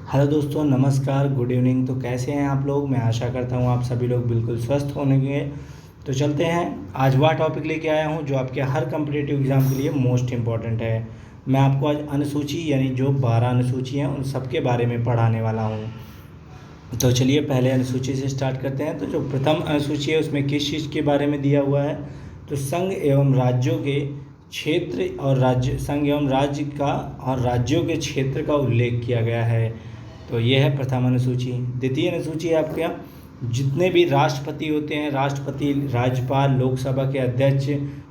Hello दोस्तों, नमस्कार, good evening. तो कैसे हैं आप लोग? मैं आशा करता हूँ आप सभी लोग बिल्कुल स्वस्थ होंगे। तो चलते हैं, आज वह टॉपिक लेके आया हूँ जो आपके हर कम्पिटिटिव एग्ज़ाम के लिए मोस्ट इम्पॉर्टेंट है। मैं आपको आज अनुसूची यानी जो 12 अनुसूची हैं उन सब के बारे में पढ़ाने वाला हूँ। तो चलिए पहले अनुसूची से स्टार्ट करते हैं। तो जो प्रथम अनुसूची है उसमें किस चीज़ के बारे में दिया हुआ है? तो संघ एवं राज्यों के क्षेत्र और राज्य, संघ एवं राज्य का और राज्यों के क्षेत्र का उल्लेख किया गया है। तो ये है प्रथम अनुसूची। द्वितीय अनुसूची है आपके यहाँ जितने भी राष्ट्रपति होते हैं, राष्ट्रपति, राज्यपाल, लोकसभा के अध्यक्ष,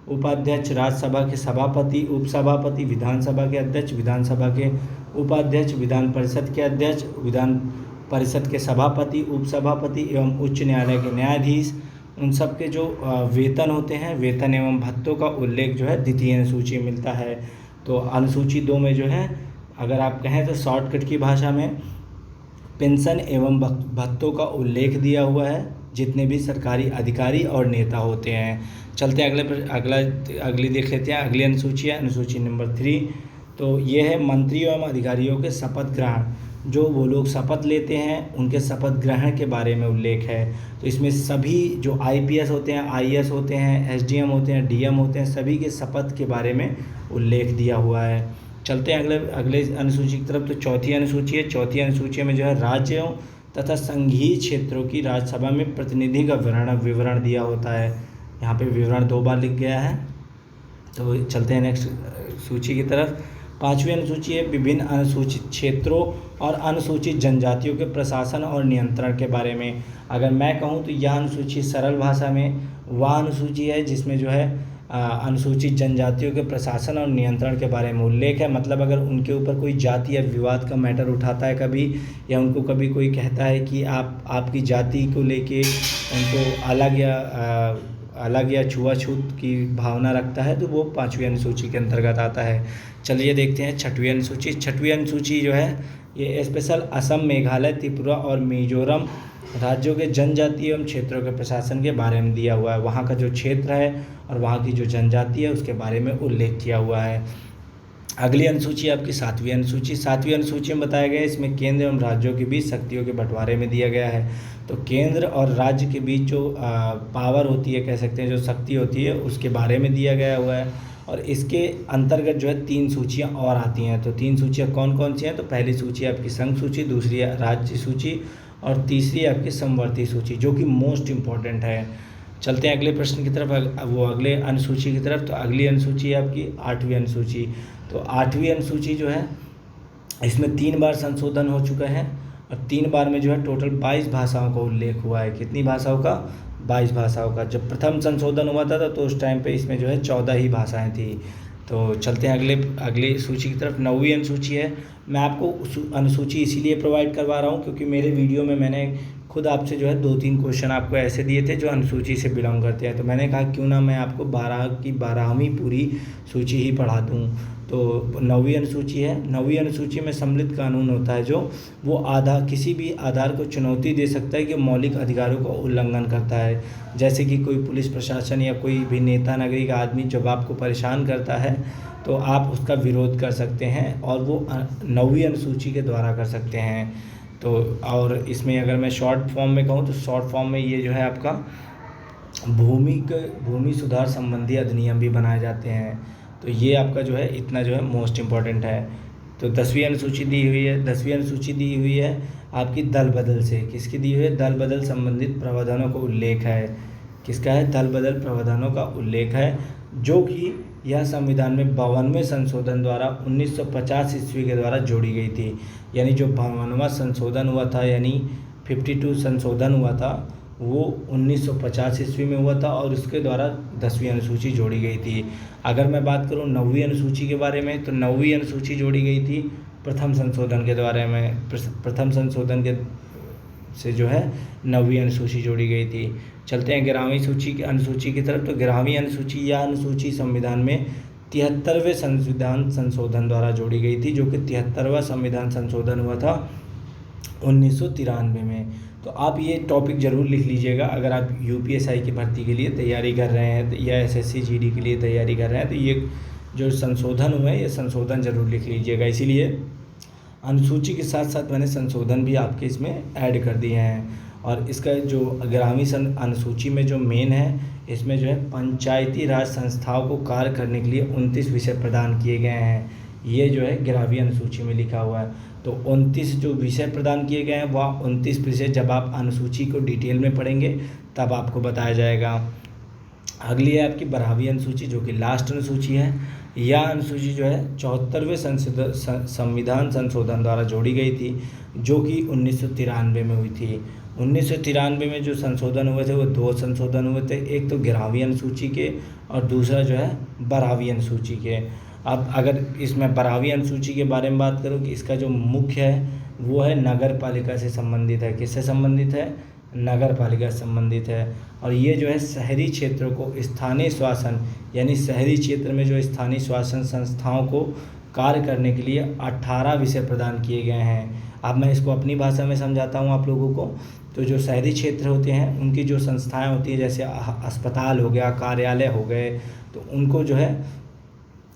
उपाध्यक्ष, राज्यसभा के सभापति, उपसभापति, विधानसभा के अध्यक्ष, विधानसभा के उपाध्यक्ष, विधान परिषद के अध्यक्ष, विधान परिषद के सभापति, उपसभापति एवं उच्च न्यायालय के न्यायाधीश, उन सब के जो वेतन होते हैं, वेतन एवं भत्तों का उल्लेख जो है द्वितीय अनुसूची में मिलता है। तो अनुसूची 2 में जो है, अगर आप कहें तो शॉर्टकट की भाषा में पेंशन एवं भत्तों का उल्लेख दिया हुआ है जितने भी सरकारी अधिकारी और नेता होते हैं। चलते हैं अगली देख लेते हैं। अगली अनुसूची है अनुसूची नंबर 3। तो ये है मंत्रियों एवं अधिकारियों के शपथ ग्रहण। जो वो लोग शपथ लेते हैं उनके शपथ ग्रहण के बारे में उल्लेख है। तो इसमें सभी जो आईपीएस होते हैं, आईएएस होते हैं, एसडीएम होते हैं, डीएम होते हैं, सभी के शपथ के बारे में उल्लेख दिया हुआ है। चलते हैं अगले अनुसूची की तरफ। तो चौथी अनुसूची है। चौथी अनुसूची में जो है राज्यों तथा संघीय क्षेत्रों की राज्यसभा में प्रतिनिधि का विवरण दिया होता है। यहाँ पे विवरण 2 बार लिख गया है। तो चलते हैं नेक्स्ट सूची की तरफ। 5वीं अनुसूची है विभिन्न अनुसूचित क्षेत्रों और अनुसूचित जनजातियों के प्रशासन और नियंत्रण के बारे में। अगर मैं कहूँ तो यह अनुसूची सरल भाषा में वह अनुसूची है जिसमें जो है अनुसूचित जनजातियों के प्रशासन और नियंत्रण के बारे में उल्लेख है। मतलब अगर उनके ऊपर कोई जाति या विवाद का मैटर उठाता है कभी, या उनको कभी कोई कहता है कि आपकी जाति को लेके उनको अलग या छुआछूत की भावना रखता है, तो वो 5वीं अनुसूची के अंतर्गत आता है। चलिए देखते हैं 6वीं अनुसूची। 6वीं अनुसूची जो है ये स्पेशल असम, मेघालय, त्रिपुरा और मिजोरम राज्यों के जनजातीय एवं क्षेत्रों के प्रशासन के बारे में दिया हुआ है। वहाँ का जो क्षेत्र है और वहाँ की जो जनजाति है उसके बारे में उल्लेख किया हुआ है। अगली अनुसूची आपकी 7वीं अनुसूची। 7वीं अनुसूची में बताया गया है इसमें केंद्र एवं राज्यों के बीच शक्तियों के बंटवारे में दिया गया है। तो केंद्र और राज्य के बीच जो पावर होती है, कह सकते हैं जो शक्ति होती है, उसके बारे में दिया गया हुआ है। और इसके अंतर्गत जो है 3 सूचियाँ और आती हैं। तो 3 सूचियाँ कौन कौन सी हैं? तो पहली सूची आपकी संघ सूची, दूसरी है राज्य सूची और तीसरी आपकी समवर्ती सूची, जो कि मोस्ट इम्पॉर्टेंट है। चलते हैं अगले प्रश्न की तरफ, अगले अनुसूची की तरफ। तो अगली अनुसूची है आपकी 8वीं अनुसूची। तो 8वीं अनुसूची जो है इसमें 3 बार संशोधन हो चुका है और 3 बार में जो है टोटल 22 भाषाओं का उल्लेख हुआ है। कितनी भाषाओं का? 22 भाषाओं का। जब प्रथम संशोधन हुआ था तो उस टाइम पे इसमें जो है 14 ही भाषाएं थी। तो चलते हैं अगली सूची की तरफ। 9वीं अनुसूची है। मैं आपको अनुसूची इसीलिए प्रोवाइड करवा रहा हूँ क्योंकि मेरे वीडियो में मैंने खुद आपसे जो है 2-3 क्वेश्चन आपको ऐसे दिए थे जो अनुसूची से बिलोंग करते हैं। तो मैंने कहा क्यों ना मैं आपको 12 की 12वीं पूरी सूची ही पढ़ा दूँ। तो 9वीं अनुसूची है। 9वीं अनुसूची में सम्मिलित कानून होता है जो वो किसी भी आधार को चुनौती दे सकता है कि मौलिक अधिकारों का उल्लंघन करता है। जैसे कि कोई पुलिस प्रशासन या कोई भी नेता, नागरिक, आदमी जब आपको परेशान करता है तो आप उसका विरोध कर सकते हैं और वो 9वीं अनुसूची के द्वारा कर सकते हैं। तो और इसमें अगर मैं शॉर्ट फॉर्म में कहूँ तो शॉर्ट फॉर्म में ये जो है आपका भूमि सुधार संबंधी अधिनियम भी बनाए जाते हैं। तो ये आपका जो है इतना जो है मोस्ट इम्पॉर्टेंट है। तो 10वीं अनुसूची दी हुई है। 10वीं अनुसूची दी हुई है आपकी दल बदल से। किसकी दी हुई है? दल बदल संबंधित प्रावधानों का उल्लेख है। किसका है? दल बदल प्रावधानों का उल्लेख है, जो कि यह संविधान में 52वें संशोधन द्वारा 1950 ईस्वी के द्वारा जोड़ी गई थी। यानी जो 52वां संशोधन हुआ था, यानी 52 संशोधन हुआ था, वो 1950 ईस्वी में हुआ था और उसके द्वारा 10वीं अनुसूची जोड़ी गई थी। अगर मैं बात करूं 9वीं अनुसूची के बारे में, तो 9वीं अनुसूची जोड़ी गई थी प्रथम संशोधन के द्वारा में। प्रथम संशोधन के से जो है 9वीं अनुसूची जोड़ी गई थी। चलते हैं 11वीं अनुसूची की तरफ। तो 11वीं अनुसूची या अनुसूची संविधान में 73वें संविधान संशोधन द्वारा जोड़ी गई थी, जो कि 73वां संविधान संशोधन हुआ था 1993 में। तो आप ये टॉपिक ज़रूर लिख लीजिएगा अगर आप यूपीएसआई की भर्ती के लिए तैयारी कर रहे हैं या एसएससी जीडी के लिए तैयारी कर रहे हैं। तो ये जो संशोधन हुए ये संशोधन ज़रूर लिख लीजिएगा। इसीलिए अनुसूची के साथ साथ मैंने संशोधन भी आपके इसमें ऐड कर दिए हैं। और इसका जो 11वीं अनुसूची में जो मेन है, इसमें जो है पंचायती राज संस्थाओं को कार्य करने के लिए 29 विषय प्रदान किए गए हैं। ये जो है 11वीं अनुसूची में लिखा हुआ है। तो 29 जो विषय प्रदान किए गए हैं वह 29 विषय जब आप अनुसूची को डिटेल में पढ़ेंगे तब आपको बताया जाएगा। अगली है आपकी 12वीं अनुसूची, जो कि लास्ट अनुसूची है। यह अनुसूची जो है 74वें संविधान संशोधन द्वारा जोड़ी गई थी, जो कि 1993 में हुई थी। 1993 में जो संशोधन हुए थे वो 2 संशोधन हुए थे, एक तो 11वीं अनुसूची के और दूसरा जो है 12वीं अनुसूची के। अब अगर इसमें 12वीं अनुसूची के बारे में बात करूँ कि इसका जो मुख्य है वो है नगर पालिका से संबंधित है। किससे संबंधित है? नगर पालिका से संबंधित है। और ये जो है शहरी क्षेत्रों को स्थानीय शासन, यानी शहरी क्षेत्र में जो स्थानीय शासन संस्थाओं को कार्य करने के लिए 18 विषय प्रदान किए गए हैं। अब मैं इसको अपनी भाषा में समझाता हूँ आप लोगों को। तो जो शहरी क्षेत्र होते हैं उनकी जो संस्थाएं होती हैं, जैसे अस्पताल हो गया, कार्यालय हो गए, तो उनको जो है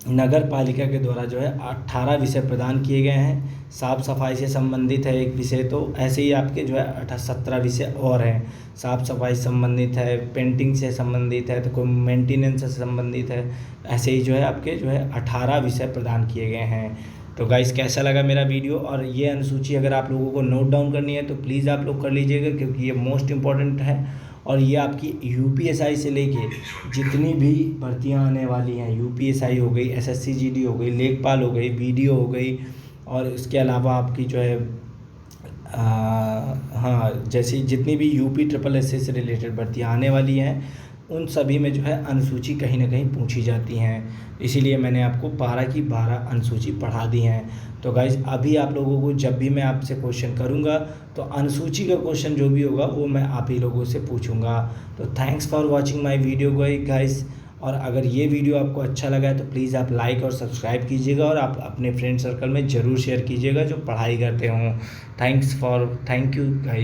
नगर पालिका के द्वारा जो है 18 विषय प्रदान किए गए हैं। साफ़ सफाई से संबंधित है एक विषय, तो ऐसे ही आपके जो है 17 विषय और हैं। साफ़ सफाई से संबंधित है, पेंटिंग से संबंधित है, तो कोई मेंटेनेंस से संबंधित है। ऐसे ही जो है आपके जो है 18 विषय प्रदान किए गए हैं। तो गाइस, कैसा लगा मेरा वीडियो? और ये अनुसूची अगर आप लोगों को नोट डाउन करनी है तो प्लीज़ आप लोग कर लीजिएगा, क्योंकि ये मोस्ट इम्पॉर्टेंट है। और ये आपकी यूपीएसआई से लेके जितनी भी भर्तियां आने वाली हैं, यूपीएसआई हो गई, एसएससी जीडी हो गई, लेखपाल हो गई, बीडीओ हो गई, और इसके अलावा आपकी जो है हाँ, जैसी जितनी भी यूपी ट्रिपल एसएस से रिलेटेड भर्तियां आने वाली हैं, उन सभी में जो है अनुसूची कहीं ना कहीं पूछी जाती हैं। इसीलिए मैंने आपको 12 की 12 अनुसूची पढ़ा दी हैं। तो गाइज़, अभी आप लोगों को जब भी मैं आपसे क्वेश्चन करूंगा तो अनुसूची का क्वेश्चन जो भी होगा वो मैं आप ही लोगों से पूछूंगा। तो thanks for watching my video guys. और अगर ये वीडियो आपको अच्छा लगा है तो प्लीज़ आप लाइक और सब्सक्राइब कीजिएगा, और आप अपने फ्रेंड सर्कल में ज़रूर शेयर कीजिएगा जो पढ़ाई करते हों। Thank you guys.